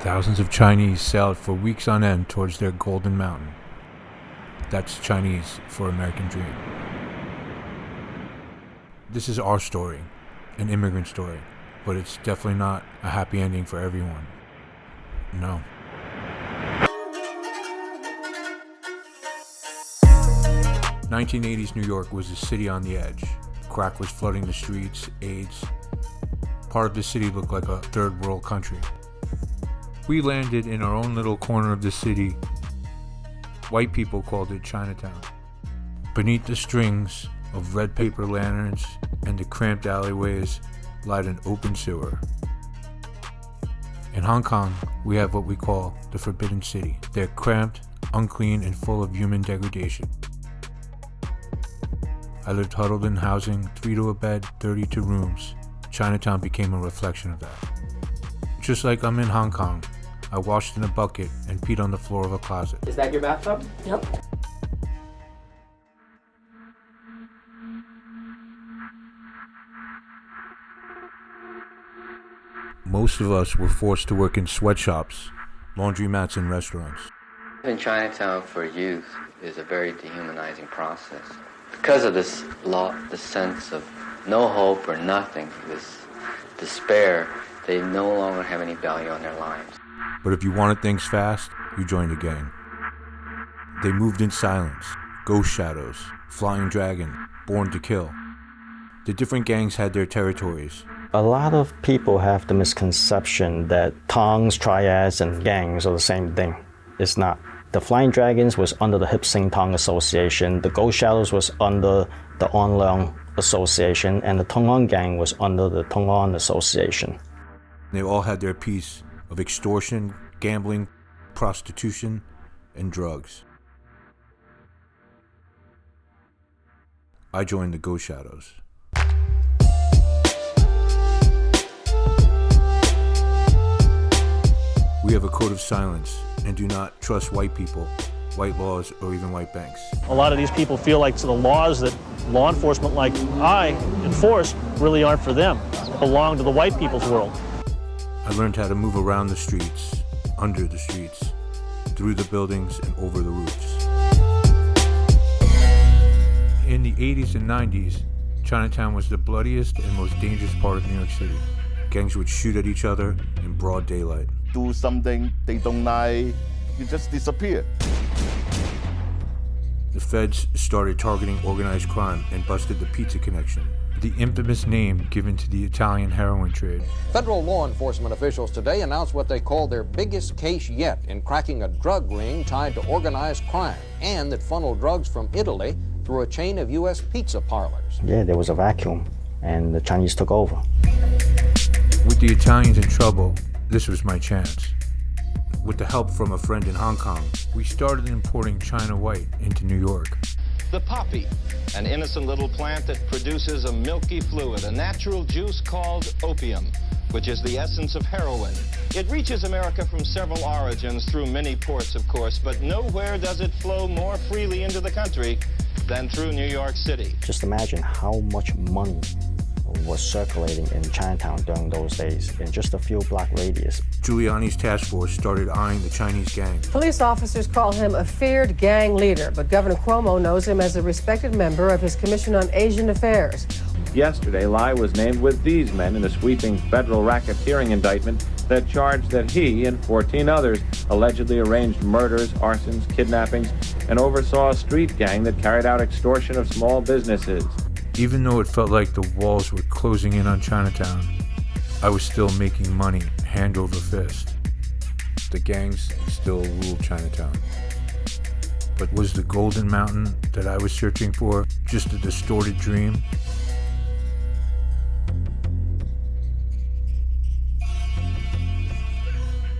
Thousands of Chinese sailed for weeks on end towards their golden mountain. That's Chinese for American dream. This is our story, an immigrant story, but it's definitely not a happy ending for everyone. No. '80s New York was a city on the edge. Crack was flooding the streets, AIDS. Part of the city looked like a third world country. We landed in our own little corner of the city. White people called it Chinatown. Beneath the strings of red paper lanterns and the cramped alleyways lied an open sewer. In Hong Kong, we have what we call the Forbidden City. They're cramped, unclean, and full of human degradation. I lived huddled in housing, 3 to a bed, 32 rooms. Chinatown became a reflection of that. Just like I'm in Hong Kong, I washed in a bucket and peed on the floor of a closet. Is that your bathtub? Yep. Most of us were forced to work in sweatshops, laundromats, and restaurants. In Chinatown for youth is a very dehumanizing process. Because of this sense of no hope or nothing, this despair, they no longer have any value on their lives. But if you wanted things fast, you joined a gang. They moved in silence, ghost shadows, flying dragon, born to kill. The different gangs had their territories. A lot of people have the misconception that tongs, triads, and gangs are the same thing. It's not. The Flying Dragons was under the Hip Sing Tong Association, the Ghost Shadows was under the On Leong Association, and the Tong On Gang was under the Tong On Association. They all had their piece of extortion, gambling, prostitution, and drugs. I joined the Ghost Shadows. We have a code of silence and do not trust white people, white laws, or even white banks. A lot of these people feel like the laws that law enforcement like I enforce really aren't for them, belong to the white people's world. I learned how to move around the streets, under the streets, through the buildings, and over the roofs. In the 80s and 90s, Chinatown was the bloodiest and most dangerous part of New York City. Gangs would shoot at each other in broad daylight. Do something they don't like, you just disappear. The feds started targeting organized crime and busted the Pizza Connection, the infamous name given to the Italian heroin trade. Federal law enforcement officials today announced what they call their biggest case yet in cracking a drug ring tied to organized crime and that funneled drugs from Italy through a chain of U.S. pizza parlors. Yeah, there was a vacuum, and the Chinese took over. With the Italians in trouble, this was my chance. With the help from a friend in Hong Kong, we started importing China white into New York. The poppy, an innocent little plant that produces a milky fluid, a natural juice called opium, which is the essence of heroin. It reaches America from several origins through many ports, of course, but nowhere does it flow more freely into the country than through New York City. Just imagine how much money was circulating in Chinatown during those days in just a few block radius. Giuliani's task force started eyeing the Chinese gang. Police officers call him a feared gang leader, but Governor Cuomo knows him as a respected member of his Commission on Asian Affairs. Yesterday, Lai was named with these men in a sweeping federal racketeering indictment that charged that he and 14 others allegedly arranged murders, arsons, kidnappings, and oversaw a street gang that carried out extortion of small businesses. Even though it felt like the walls were closing in on Chinatown, I was still making money hand over fist. The gangs still ruled Chinatown. But was the golden mountain that I was searching for just a distorted dream?